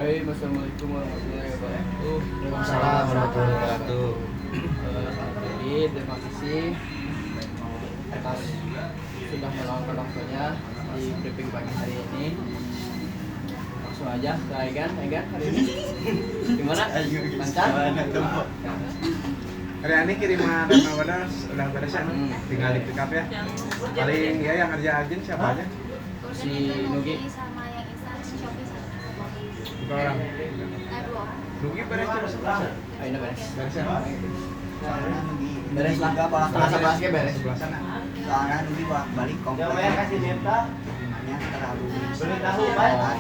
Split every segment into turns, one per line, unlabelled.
Assalamualaikum warahmatullahi wabarakatuh.
Waalaikumsalam warahmatullahi wabarakatuh.
Jadi terima kasih atas sudah meluangkan waktunya di briefing pagi hari ini. Langsung aja ke Egan hari ini. Gimana? Lancar?
Hari ini kiriman Rama Wadas udah beres ya, tinggal di pick up ya. Paling ya yang kerja agen siapa aja?
Si Nugi.
Sama yang instan Shopee sama
Bukan orang. Nugi beres jam 11 ya?
Ayo beres.
Beres ya?
Beres lah. Setengah 11 ke beres.
11 sana.
Soalnya Nugi bolak-balik komplek. Rumahnya terlalu
Beli tahu, Pak.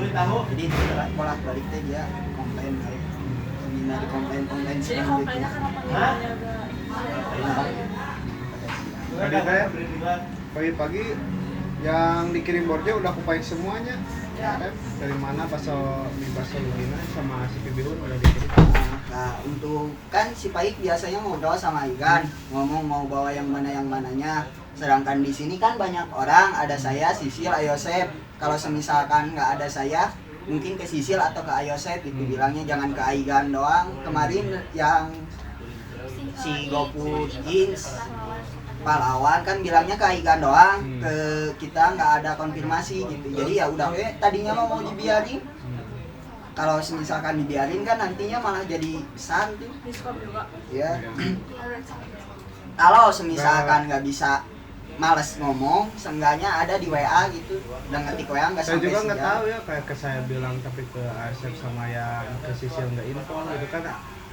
Beli tahu.
Jadi bolak-balik teh dia komplain kayak seminar komplain
Jadi komplainnya kenapa nilainya udah
Tadi teh pagi-pagi yang dikirim borjo udah kupain semuanya. Ya, kan? Dari mana bakso Lugina sama si Bihun udah dikirim.
Nah, untuk kan si Paik biasanya ngobrol sama Igan, ngomong mau bawa yang mananya. Sedangkan di sini kan banyak orang, ada saya, Sisil, Ayosep. Kalau semisalkan nggak ada saya, mungkin ke Sisil atau ke Ayosep itu bilangnya jangan ke Igan doang. Kemarin yang si GoFood Jeans pahlawan kan bilangnya ke Igan doang, ke kita nggak ada konfirmasi gitu. Jadi ya udah tadinya mau dibiarin. Kalau misalkan dibiarin kan nantinya malah jadi besar tuh.
diskon juga.
Ya. Kalau misalkan nggak bisa males ngomong, seenggaknya ada di WA gitu. Udah ngetik WA nggak
Saya
sampai
juga nggak
sejam.
tahu ya, kayak ke saya bilang tapi ke Asep sama yang ke Sisil nggak info gitu kan.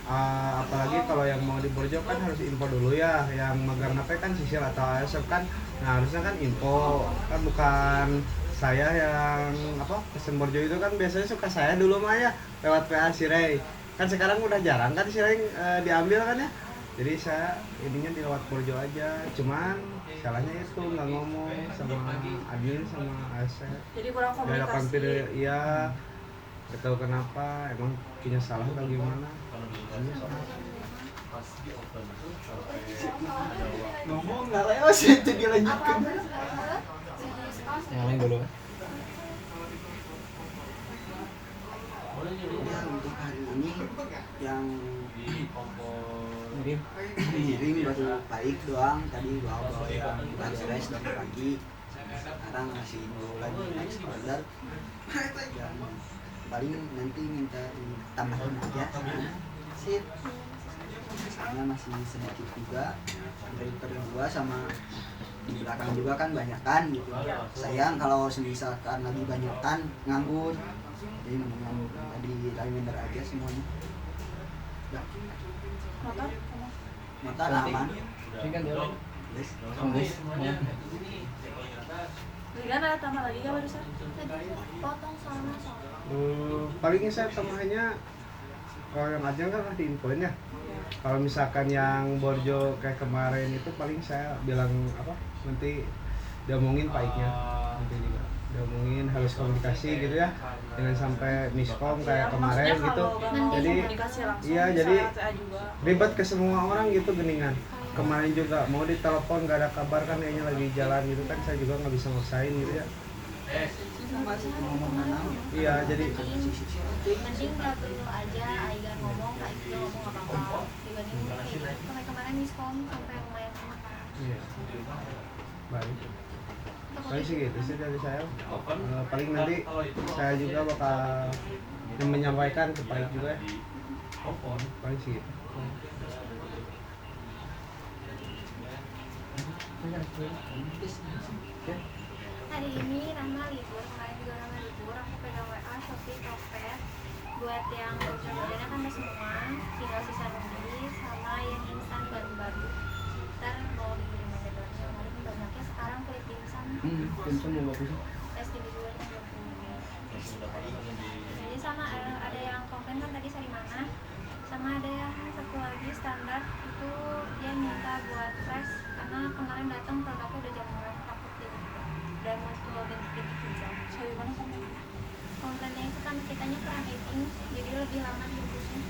Apalagi kalau yang mau di Borjo kan harus info dulu ya, yang magang apa kan Sisil atau Asep kan. Nah harusnya kan info, kan bukan saya yang apa pesen Borjo itu kan biasanya suka saya dulu mah ya lewat PA si Ray. Kan sekarang udah jarang kan si Ray diambil kan ya. Jadi saya ininya di lewat Borjo aja, cuman salahnya itu nggak ngomong sama admin sama Asep.
Jadi kurang
Dari
komunikasi.
iya, nggak tahu kenapa, emang punya salah atau gimana?
Ngomong nggak lewat sih itu dilanjutkan.
Yang lain dulu.
Ya untuk hari ini yang
Ngirim.
baru baik doang, tadi bawa yang udah beres dari pagi. Sekarang masih nunggu lagi next order. Dan paling nanti minta ditambahin aja. Sip. Soalnya masih sedikit juga. Driver gua sama di belakang juga kan banyakan gitu. Sayang kalau misalkan lagi banyakan nganggur. Jadi mendingan tadi reminder aja semuanya. Ya.
Motor?
Motor aman.
Ini kan dia.
Yes.
Tulis.
Ligan ada tambah lagi gak barusan?
potong soalnya
Palingnya saya tambahannya kalau yang ajang kan harus diinfoin ya. Kalau misalkan yang Borjo kayak kemarin itu paling saya bilang apa nanti diomongin Paiknya nanti juga diomongin harus komunikasi gitu ya, jangan sampai miskom kayak kemarin
Maksudnya
gitu.
kalau nggak mau
Jadi
komunikasi langsung,
iya
bisa
jadi
TA juga.
ribet ke semua orang gitu geningan. Kemarin juga mau ditelepon gak ada kabar kan kayaknya lagi jalan gitu kan, saya juga nggak bisa maksain gitu ya.
Masih ngomong nanam.
Iya jadi
mending nggak perlu aja Aigan ngomong Kak juga ngomong apa-apa dibanding kayak kemarin miskom sampai lumayan lama kan.
iya. Baik. Paling sih gitu sih dari saya. Paling nanti saya juga bakal menyampaikan ke Paik juga ya. Paling sih gitu.
Hari ini Rama libur, kemarin juga Rama libur, aku pegang WA, Shopee, Topet buat yang orderannya kan udah semua, tinggal sisa Nugi sama yang instan baru-baru. Ntar mau dikirim aja doang, kemarin banyaknya sekarang kulit dimsum
Dimsum mau bagus.
STB dua yang 20. Jadi sama ada yang komplain kan tadi sari mana, sama ada yang satu lagi standar itu dia minta buat fresh karena kemarin datang produknya udah jam murah takut dia udah mau ganti pizza.
Sorry, mana komplain?
Komplainnya itu kan kitanya kurang rating jadi lebih lama dibungkusnya.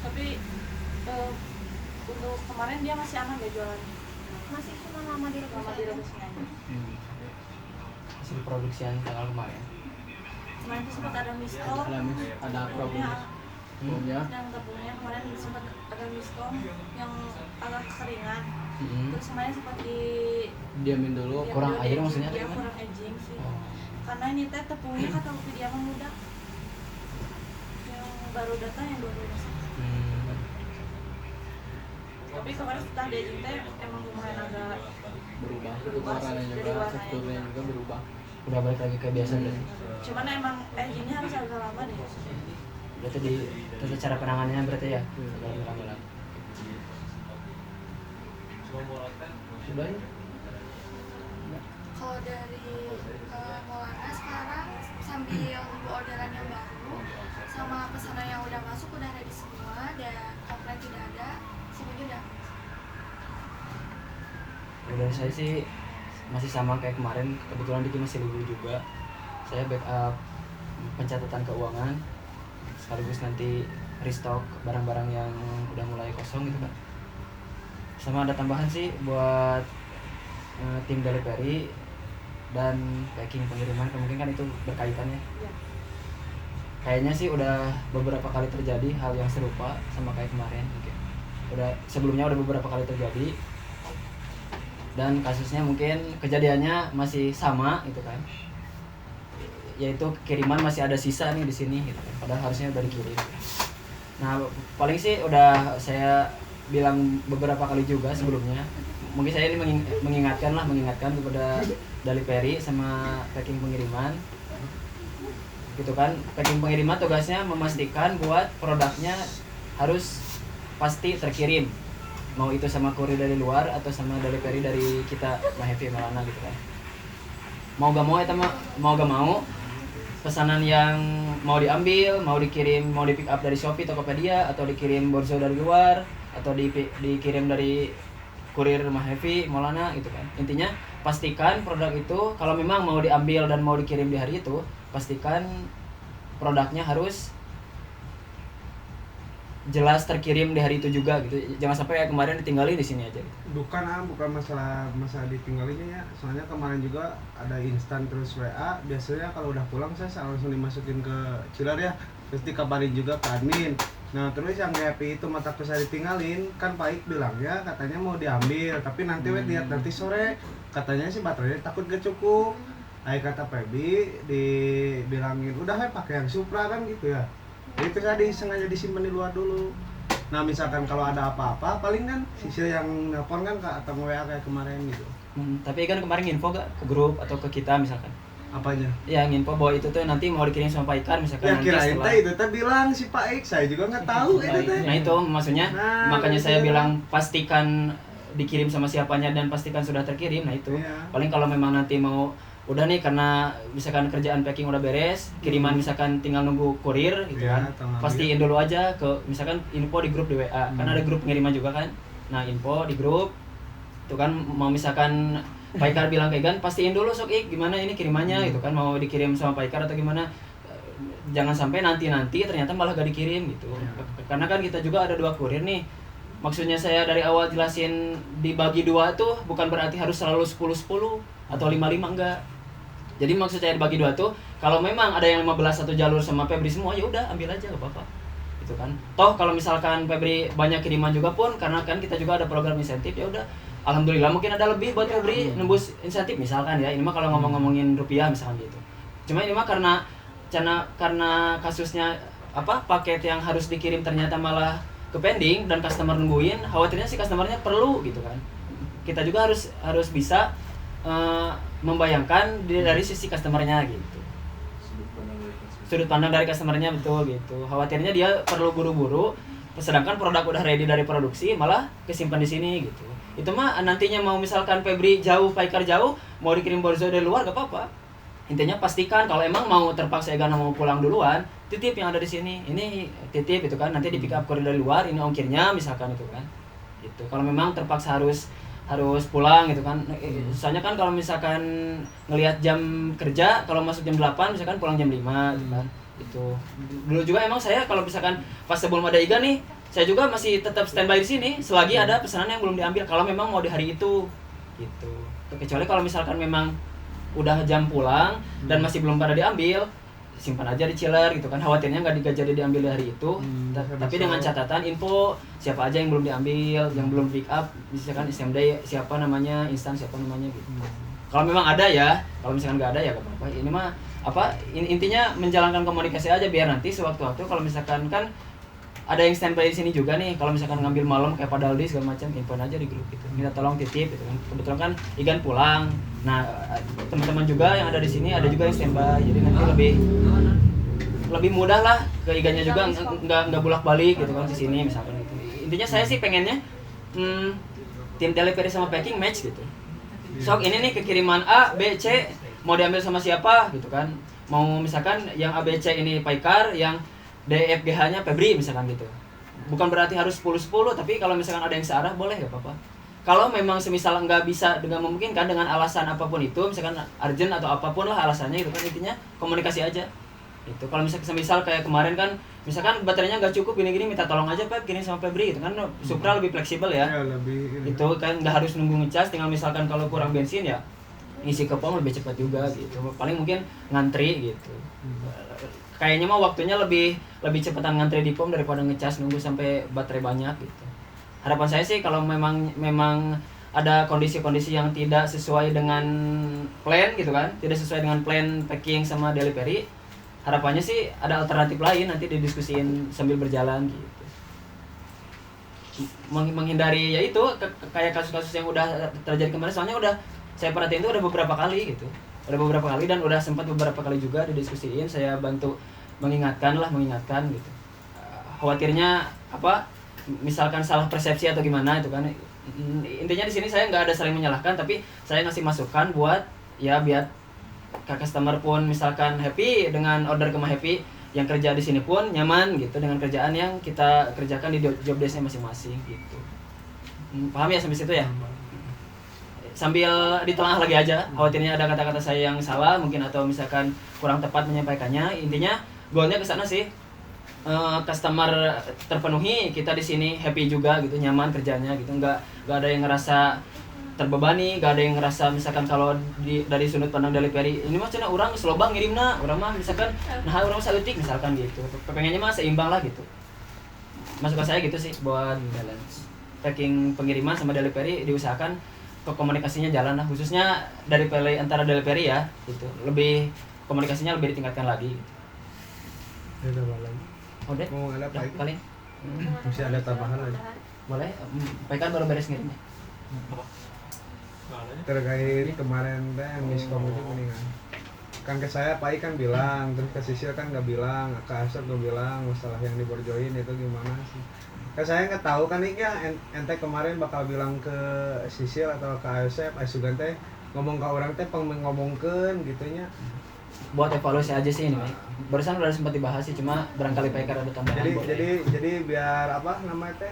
Tapi untuk kemarin dia masih aman ya jualan?
Masih cuma lama
Lama
direbus
direbusnya aja.
Hasil produksi yang tanggal kemarin.
kemarin tuh sempat ada miskom
ada problem.
ya, yang tepungnya kemarin sempat ada miskom yang agak kekeringan. Terus kemarin sempat
Diamin dulu, kurang air maksudnya
dia
gimana?
kurang aging sih.
Oh.
Karena ini teh tepungnya kata Lupi dia mah muda. Yang baru datang yang 2021. Tapi kemarin setelah dia aging teh emang lumayan agak
Berubah,
Berubah sih,
warnanya
dari
juga,
warnanya.
teksturnya juga berubah. Udah balik lagi kayak biasa berarti.
cuman emang agingnya harus agak lama deh.
Berarti di tata cara penanganannya berarti ya. Dalam ramalan.
Sudah ya?
Kalau dari Maulana sekarang sambil nunggu orderan yang baru sama pesanan yang udah masuk udah ready semua dan komplain tidak ada, semuanya udah aman.
Dari saya sih masih sama kayak kemarin, kebetulan Diki masih libur juga. Saya backup pencatatan keuangan sekaligus nanti restock barang-barang yang udah mulai kosong gitu kan. Sama ada tambahan sih buat tim delivery dan packing pengiriman, mungkin kan itu berkaitan ya.
Iya.
Kayaknya sih udah beberapa kali terjadi hal yang serupa sama kayak kemarin mungkin. Sebelumnya udah beberapa kali terjadi. Dan kasusnya mungkin kejadiannya masih sama gitu kan, yaitu kiriman masih ada sisa nih di sini gitu kan, padahal harusnya udah dikirim. Nah paling sih udah saya bilang beberapa kali juga sebelumnya, mungkin saya ini mengingatkan kepada delivery sama packing pengiriman gitu kan. Packing pengiriman tugasnya memastikan buat produknya harus pasti terkirim, mau itu sama kurir dari luar atau sama delivery dari kita Mahevi Maulana gitu kan. Mau gak mau pesanan yang mau diambil, mau dikirim, mau di pick up dari Shopee, Tokopedia, atau dikirim Borzo dari luar, atau dikirim dari kurir Mahevi Maulana gitu kan. Intinya pastikan produk itu kalau memang mau diambil dan mau dikirim di hari itu, pastikan produknya harus jelas terkirim di hari itu juga gitu. Jangan sampai kayak kemarin ditinggalin di sini aja gitu.
Bukan masalah ditinggalinnya ya. Soalnya kemarin juga ada instan terus WA. Biasanya kalau udah pulang saya langsung dimasukin ke chiller ya. Terus dikabarin juga ke admin. Nah terus yang happy itu mataku saya ditinggalin, kan Pak Ik bilangnya katanya mau diambil, tapi nanti lihat nanti sore katanya sih baterainya takut gak cukup. Ayo kata Febi dibilangin udah pakai yang Supra kan gitu ya. Itu tadi sengaja disimpan di luar dulu. Nah misalkan kalau ada apa-apa paling kan Sisil yang nelpon kan atau WA kayak kemarin gitu.
Tapi kan kemarin info gak ke grup atau ke kita misalkan?
Apanya?
Ya nginfo bahwa itu tuh nanti mau dikirim sama Pak Ikan misalkan
Ya
nanti
kirain
setelah.
teh itu teh bilang si Pak Ik, saya juga nggak tahu itu teh.
Nah itu maksudnya makanya
gitu
saya
ya.
bilang pastikan dikirim sama siapanya dan pastikan sudah terkirim. Nah itu
Iya.
paling kalau memang nanti mau udah nih karena misalkan kerjaan packing udah beres, kiriman misalkan tinggal nunggu kurir gitu
Iya,
kan.
atau ngambil.
Pastiin dulu aja ke misalkan info di grup di WA. Kan ada grup pengiriman juga kan. Nah, info di grup itu kan mau misalkan Pak Ikar bilang kayak kan, pastiin dulu sok Ik gimana ini kirimannya gitu kan, mau dikirim sama Pak Ikar atau gimana. Jangan sampai nanti ternyata malah gak dikirim gitu. Karena kan kita juga ada 2 kurir nih. Maksudnya saya dari awal jelasin dibagi 2 tuh bukan berarti harus selalu 10-10 atau 5-5 enggak. Jadi maksud saya dibagi 2 tuh kalau memang ada yang 15 satu jalur sama Febri semua ya udah ambil aja gak apa-apa. Gitu kan. Toh kalau misalkan Febri banyak kiriman juga pun karena kan kita juga ada program insentif ya udah alhamdulillah mungkin ada lebih buat Febri nembus insentif misalkan ya. Ini mah kalau ngomongin rupiah misalkan gitu. Cuma ini mah karena kasusnya paket yang harus dikirim ternyata malah ke pending dan customer nungguin, khawatirnya si customernya perlu gitu kan. Kita juga harus bisa membayangkan dari sisi customernya gitu. Sudut pandang dari customernya betul gitu. Khawatirnya dia perlu buru-buru, sedangkan produk udah ready dari produksi malah kesimpan di sini gitu. Itu mah nantinya mau misalkan Febri jauh, Pak Ikar jauh, mau dikirim Borzo dari luar gak apa-apa. Intinya pastikan kalau emang mau terpaksa Egana mau pulang duluan, titip yang ada di sini. Ini titip itu kan nanti di pick up kurir dari luar, ini ongkirnya misalkan itu kan. Gitu. Kalau memang terpaksa harus pulang gitu kan. Soalnya kan kalau misalkan ngelihat jam kerja, kalau masuk jam 8 misalkan pulang jam 5 gitu kan. Itu. Dulu juga emang saya kalau misalkan pas sebelum ada Iga nih, saya juga masih tetap standby di sini selagi ada pesanan yang belum diambil kalau memang mau di hari itu. Gitu. Kecuali kalau misalkan memang udah jam pulang dan masih belum pada diambil, simpan aja di chiller gitu kan, khawatirnya nggak jadi diambil dari itu. Tapi dengan catatan info siapa aja yang belum diambil, yang belum pick up, misalkan SMD siapa namanya, instan siapa namanya gitu. Kalau memang ada ya, kalau misalkan nggak ada ya nggak apa-apa. Ini mah intinya menjalankan komunikasi aja biar nanti sewaktu-waktu kalau misalkan kan ada yang standby di sini juga nih, kalau misalkan ngambil malam kayak Padaldi segala macam, infoin aja di grup gitu, minta tolong titip gitu kan. Kebetulan kan Igan pulang, nah teman-teman juga yang ada di sini ada juga yang standby, jadi nanti lebih mudah lah ke Igannya juga, nggak bolak-balik gitu kan di sini misalkan gitu. Intinya saya sih pengennya tim delivery sama packing match gitu. Sok ini nih kekiriman A, B, C mau diambil sama siapa gitu kan, mau misalkan yang A, B, C ini Paikar, yang DFGH-nya Febri misalkan gitu. Bukan berarti harus 10-10, tapi kalau misalkan ada yang searah boleh gak apa-apa. Kalau memang semisal nggak bisa dengan memungkinkan dengan alasan apapun itu, misalkan urgent atau apapun lah alasannya itu kan, intinya komunikasi aja. Itu kalau misalkan kayak kemarin kan, misalkan baterainya nggak cukup gini-gini, minta tolong aja Pep gini sama Febri gitu kan. Supra lebih fleksibel ya. Itu kan nggak harus nunggu ngecas, tinggal misalkan kalau kurang bensin ya ngisi ke pom lebih cepat juga gitu. Paling mungkin ngantri gitu. Kayaknya mah waktunya lebih cepetan ngantri di pom daripada ngecas nunggu sampai baterai banyak gitu. Harapan saya sih kalau memang ada kondisi-kondisi yang tidak sesuai dengan plan gitu kan, tidak sesuai dengan plan packing sama delivery, harapannya sih ada alternatif lain, nanti didiskusiin sambil berjalan gitu. Menghindari ya itu kayak kasus-kasus yang udah terjadi kemarin, soalnya udah saya perhatiin itu udah beberapa kali gitu. Udah beberapa kali dan udah sempat beberapa kali juga didiskusiin, saya bantu mengingatkan gitu. Khawatirnya misalkan salah persepsi atau gimana itu kan. Intinya di sini saya nggak ada saling menyalahkan, tapi saya ngasih masukan buat ya biar customer pun misalkan happy dengan order Kema Happy, yang kerja di sini pun nyaman gitu dengan kerjaan yang kita kerjakan di job desk-nya masing-masing gitu. Paham ya sampai situ ya? Sambil ditelah lagi aja, khawatirnya ada kata-kata saya yang salah mungkin atau misalkan kurang tepat menyampaikannya. Intinya goalnya ke sana sih, customer terpenuhi, kita di sini happy juga gitu, nyaman kerjanya gitu, nggak ada yang ngerasa terbebani, nggak ada yang ngerasa misalkan kalau dari sudut pandang delivery ini mah cina orang selobang ngirimna, orang mah misalkan nah orang saeutik misalkan gitu. Pengennya mah seimbang lah gitu. Masukan saya gitu sih buat balance packing pengiriman sama delivery, diusahakan komunikasinya jalan lah, khususnya dari antara delivery ya gitu, lebih komunikasinya lebih ditingkatkan lagi gitu.
Ada lagi.
Udah?
Mau ada apa lagi?
Kali?
Masih ada tambahan lagi.
Boleh? Pakai baru beres ngirimnya.
Terkait kemarin teh miskom itu mendingan. Kan ke saya Pak kan bilang, terus ke Sisil kan nggak bilang, ke Asep nggak bilang masalah yang diborjoin itu gimana sih. Kan saya nggak tahu kan ini ya ente kemarin bakal bilang ke Sisil atau ke Asep, Asugan teh ngomong ke orang teh ngomongkeun gitunya.
Buat evaluasi aja sih ini. Barusan udah sempat dibahas sih, cuma barangkali Paikar ada tambahan.
Jadi biar apa namanya teh?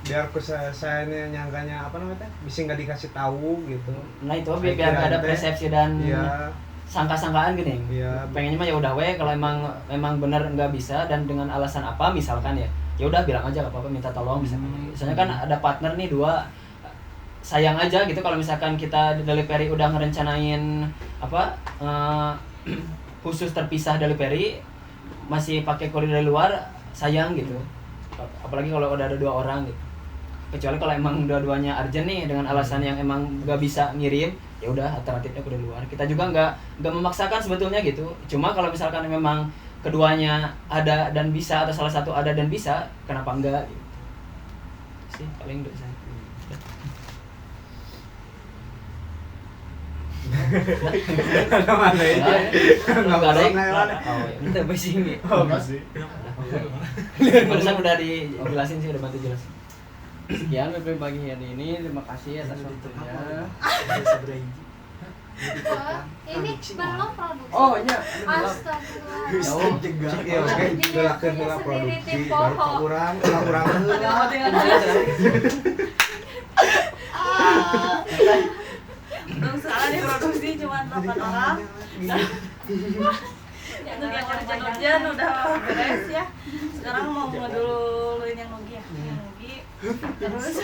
Biar saya nyangkanya apa namanya teh? Bisa nggak dikasih tahu gitu.
Nah itu biar nggak ada persepsi dan
ya,
sangka-sangkaan gini.
Iya.
Pengennya mah ya udah kalau emang benar nggak bisa dan dengan alasan apa misalkan ya udah bilang aja nggak apa-apa, minta tolong misalkan. Misalnya kan ada partner nih 2, sayang aja gitu kalau misalkan kita di delivery udah ngerencanain khusus terpisah delivery masih pakai kurir dari luar, sayang gitu. Apalagi kalau udah ada 2 orang gitu. Kecuali kalau emang dua-duanya urgent nih dengan alasan yang emang nggak bisa ngirim, ya udah alternatifnya kurir luar. Kita juga nggak memaksakan sebetulnya gitu. Cuma kalau misalkan memang keduanya ada dan bisa atau salah satu ada dan bisa, kenapa enggak gitu. Sih paling udah saya.
ada mana aja? Nggak ada yang
minta basi ini.
Oh masih.
Barusan udah dijelasin sih, udah bantu jelasin.
Sekian bagian ini, terima kasih atas waktunya.
Ini belum produksi.
Oh iya,
Astagfirullah.
Ya oke, gerakan heula produksi baru ke urang
Belum salah nih produksi cuma 8 orang. Untuk yang urgent udah beres ya. Sekarang mau ngeduluin yang Nugi ya. Yang Nugi. Terus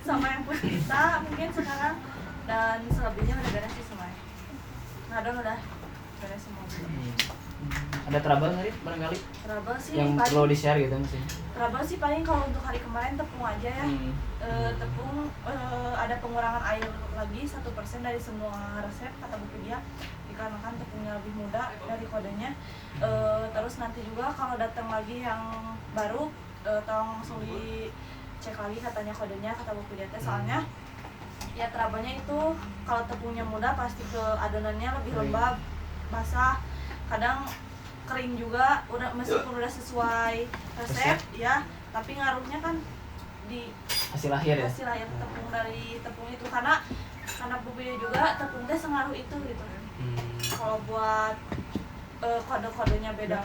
sama yang Puspita mungkin sekarang, dan selebihnya udah beres sih semuanya. Nah, udah beres semua.
Ada trouble nggak, Rit? Barangkali
Trouble sih
yang
paling,
perlu di-share gitu maksudnya.
trouble sih paling kalau untuk hari kemarin tepung aja ya. Tepung ada pengurangan air lagi 1% dari semua resep kata Bupedia, dikarenakan tepungnya lebih muda dari kodenya. Terus nanti juga kalau datang lagi yang baru tolong langsung dicek lagi katanya kodenya kata Bupedia teh, soalnya ya trouble-nya itu kalau tepungnya muda pasti ke adonannya lebih lembab, basah, kadang kering juga, udah meskipun udah sesuai resep ya, tapi ngaruhnya kan di
Hasil akhir ya.
hasil akhir tepung dari tepung itu, karena Bupedia juga tepung teh sengaruh itu gitu. Kalau buat kode-kodenya beda.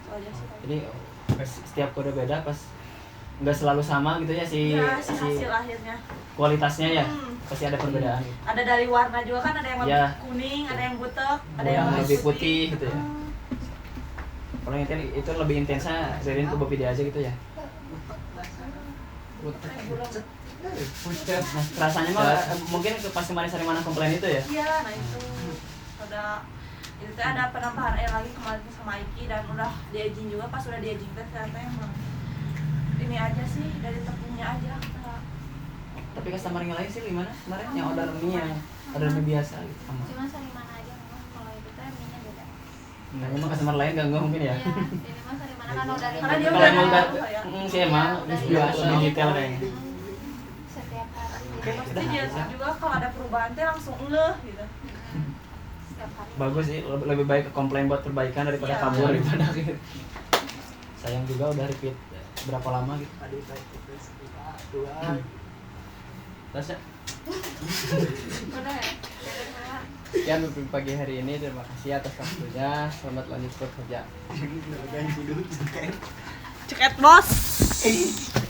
Soalnya sih.
Jadi setiap kode beda pas nggak selalu sama gitu ya si
Ya, si hasil akhirnya.
kualitasnya ya. Pasti ada perbedaan.
Ada dari warna juga kan, ada yang lebih
Ya.
kuning, ada yang butek, ada
Yang
yang
lebih putih gitu ya. Kalau yang itu lebih intensnya dari ke Bupedia aja gitu ya. Nah, rasanya mah mungkin pas kemarin sering mana komplain itu ya.
Iya, nah itu ada penambahan air lagi kemarin sama Iki, dan udah di-aging juga, pas udah di-aging teh ternyata emang ini aja sih dari tepungnya aja.
Tapi customer yang lain sih gimana kemarin yang order mie yang order mie biasa gitu sama.
Cuma sering mana aja memang, kalau itu teh mie-nya beda.
Nah, emang customer lain gak mungkin ya.
Iya, ini mah sering mana kan dari
Karena dia
Kalau
udah
emang
tahu
nggak,
ya.
sih emang biasa lebih detail kayaknya.
setiap hari.
Pasti dia juga kalau ada perubahan teh langsung ngeh gitu.
Setiap hari.
Bagus sih, lebih baik komplain buat perbaikan daripada
Iya.
kabur daripada gitu. Sayang juga udah repeat berapa lama gitu.
Tasya.
Udah ya? Dari bawah.
Sekian untuk pagi hari ini, terima kasih atas waktunya. Selamat lanjut bekerja.
Ceket bos.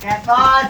Ket bos.